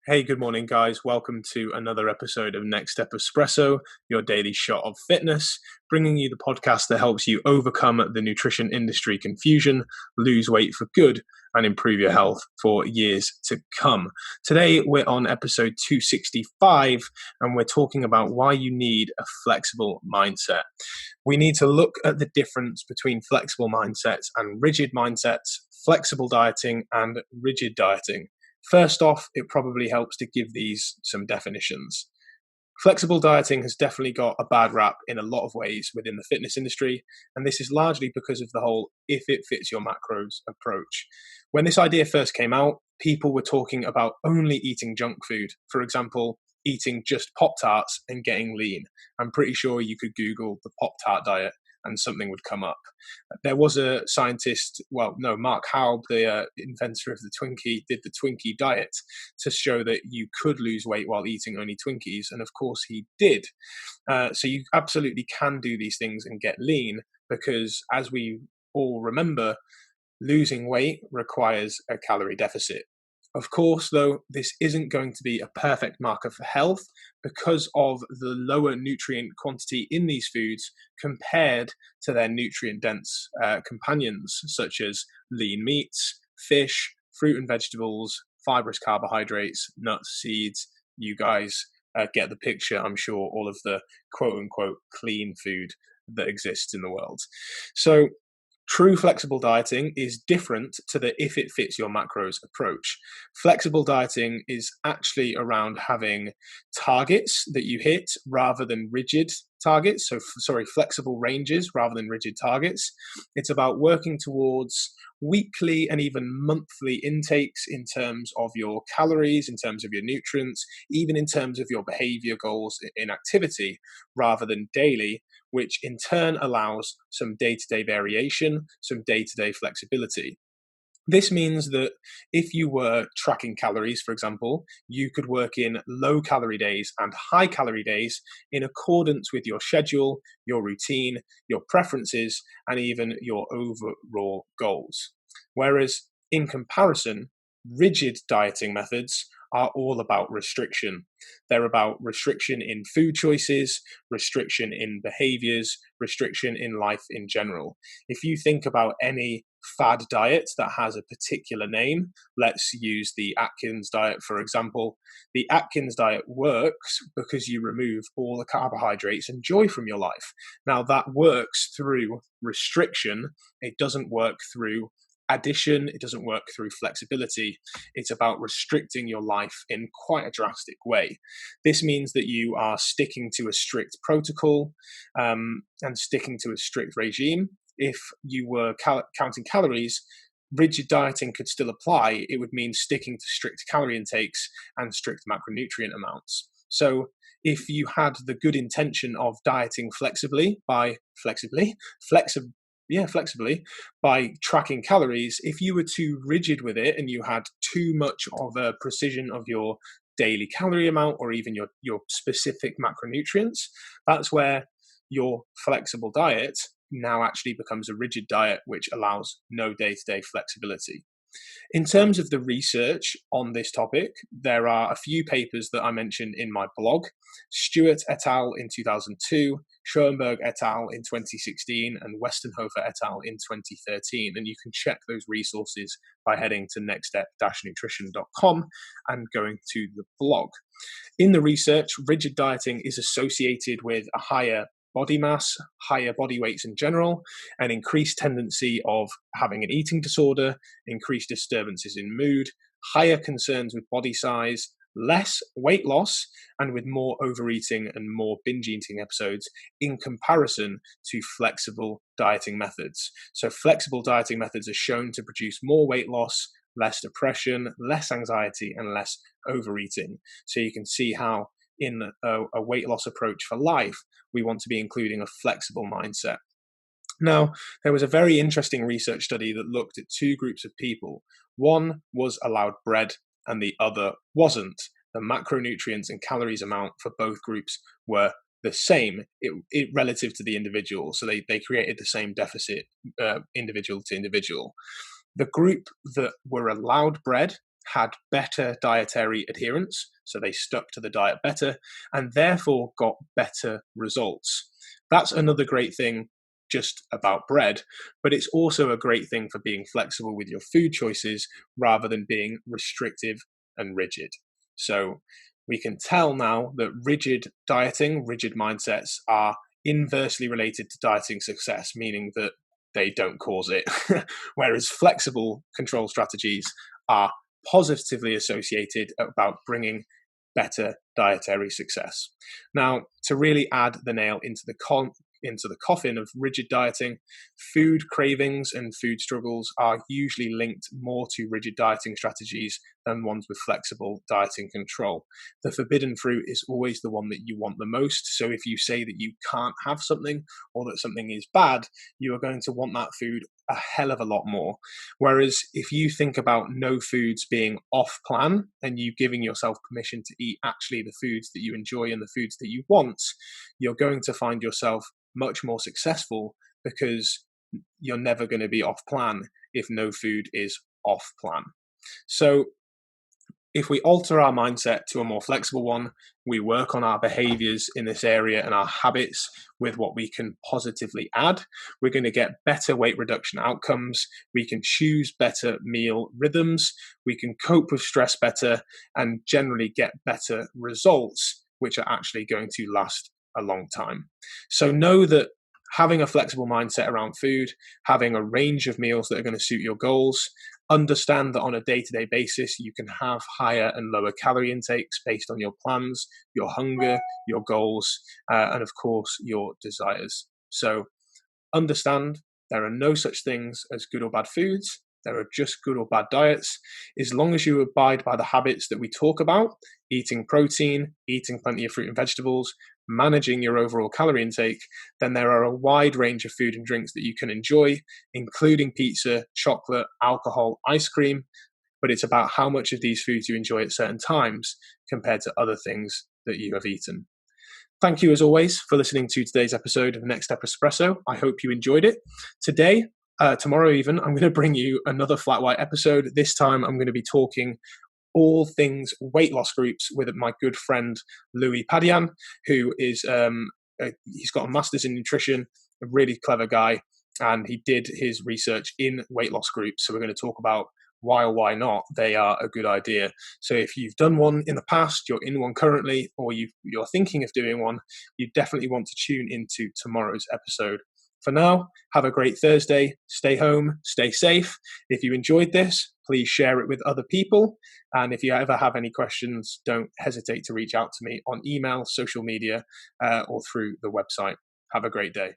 Hey, good morning, guys. Welcome to another episode of Next Step Espresso, your daily shot of fitness, bringing you the podcast that helps you overcome the nutrition industry confusion, lose weight for good, and improve your health for years to come. Today, we're on episode 265, and we're talking about why you need a flexible mindset. We need to look at the difference between flexible mindsets and rigid mindsets, flexible dieting and rigid dieting. First off, it probably helps to give these some definitions. Flexible dieting has definitely got a bad rap in a lot of ways within the fitness industry, and this is largely because of the whole if it fits your macros approach. When this idea first came out, people were talking about only eating junk food. For example, eating just Pop-Tarts and getting lean. I'm pretty sure you could Google the Pop-Tart diet and something would come up. There was a scientist, Mark Haub, the inventor of the Twinkie, did the Twinkie diet to show that you could lose weight while eating only Twinkies, and of course he did. So you absolutely can do these things and get lean because, as we all remember, losing weight requires a calorie deficit. Of course, though, this isn't going to be a perfect marker for health because of the lower nutrient quantity in these foods compared to their nutrient-dense companions, such as lean meats, fish, fruit and vegetables, fibrous carbohydrates, nuts, seeds. You guys get the picture, I'm sure, all of the quote-unquote clean food that exists in the world. So true flexible dieting is different to the if it fits your macros approach. Flexible dieting is actually around having targets that you hit rather than rigid targets. Flexible ranges rather than rigid targets. It's about working towards weekly and even monthly intakes in terms of your calories, in terms of your nutrients, even in terms of your behavior goals in activity rather than daily, which in turn allows some day-to-day variation, some day-to-day flexibility. This means that if you were tracking calories, for example, you could work in low calorie days and high calorie days in accordance with your schedule, your routine, your preferences, and even your overall goals. Whereas in comparison, rigid dieting methods are all about restriction. They're about restriction in food choices, restriction in behaviors, restriction in life in general. If you think about any fad diet that has a particular name, let's use the Atkins diet, for example. The Atkins diet works because you remove all the carbohydrates and joy from your life. Now, that works through restriction. It doesn't work through addition, it doesn't work through flexibility. It's about restricting your life in quite a drastic way. This means that you are sticking to a strict protocol and sticking to a strict regime. If you were counting calories, rigid dieting could still apply. It would mean sticking to strict calorie intakes and strict macronutrient amounts. So if you had the good intention of dieting flexibly by tracking calories, if you were too rigid with it and you had too much of a precision of your daily calorie amount or even your specific macronutrients, that's where your flexible diet now actually becomes a rigid diet, which allows no day-to-day flexibility. In terms of the research on this topic, there are a few papers that I mentioned in my blog. Stewart et al. In 2002, Schoenberg et al. In 2016, and Westenhofer et al. In 2013. And you can check those resources by heading to nextstep-nutrition.com and going to the blog. In the research, rigid dieting is associated with a higher body mass, higher body weights in general, an increased tendency of having an eating disorder, increased disturbances in mood, higher concerns with body size, less weight loss, and with more overeating and more binge eating episodes in comparison to flexible dieting methods. So flexible dieting methods are shown to produce more weight loss, less depression, less anxiety, and less overeating. So you can see how in a weight loss approach for life, we want to be including a flexible mindset. Now, there was a very interesting research study that looked at two groups of people. One was allowed bread and the other wasn't. The macronutrients and calories amount for both groups were the same relative to the individual. So they created the same deficit individual to individual. The group that were allowed bread had better dietary adherence, so they stuck to the diet better, and therefore got better results. That's another great thing just about bread, but it's also a great thing for being flexible with your food choices rather than being restrictive and rigid. So we can tell now that rigid dieting, rigid mindsets are inversely related to dieting success, meaning that they don't cause it. Whereas flexible control strategies are positively associated about bringing better dietary success. Now, to really add the nail into the coffin of rigid dieting, food cravings and food struggles are usually linked more to rigid dieting strategies than ones with flexible dieting control. The forbidden fruit is always the one that you want the most. So if you say that you can't have something or that something is bad, you are going to want that food a hell of a lot more. Whereas if you think about no foods being off plan and you giving yourself permission to eat actually the foods that you enjoy and the foods that you want, you're going to find yourself much more successful because you're never going to be off plan if no food is off plan. So if we alter our mindset to a more flexible one, we work on our behaviors in this area and our habits with what we can positively add, we're going to get better weight reduction outcomes. We can choose better meal rhythms. We can cope with stress better and generally get better results, which are actually going to last a long time. So know that having a flexible mindset around food, having a range of meals that are going to suit your goals, understand that on a day-to-day basis, you can have higher and lower calorie intakes based on your plans, your hunger, your goals, and of course, your desires. So understand there are no such things as good or bad foods. There are just good or bad diets. As long as you abide by the habits that we talk about, eating protein, eating plenty of fruit and vegetables, managing your overall calorie intake, then there are a wide range of food and drinks that you can enjoy, including pizza, chocolate, alcohol, ice cream. But it's about how much of these foods you enjoy at certain times compared to other things that you have eaten. Thank you, as always, for listening to today's episode of Next Step Espresso. I hope you enjoyed it. Today, tomorrow even, I'm going to bring you another Flat White episode. This time, I'm going to be talking all things weight loss groups with my good friend Louis Padian, who is he's got a master's in nutrition, a really clever guy, and he did his research in weight loss groups. So we're going to talk about why or why not they are a good idea. So if you've done one in the past, you're in one currently, or you're thinking of doing one, you definitely want to tune into tomorrow's episode. For now, have a great Thursday. Stay home, stay safe. If you enjoyed this, please share it with other people. And if you ever have any questions, don't hesitate to reach out to me on email, social media, or through the website. Have a great day.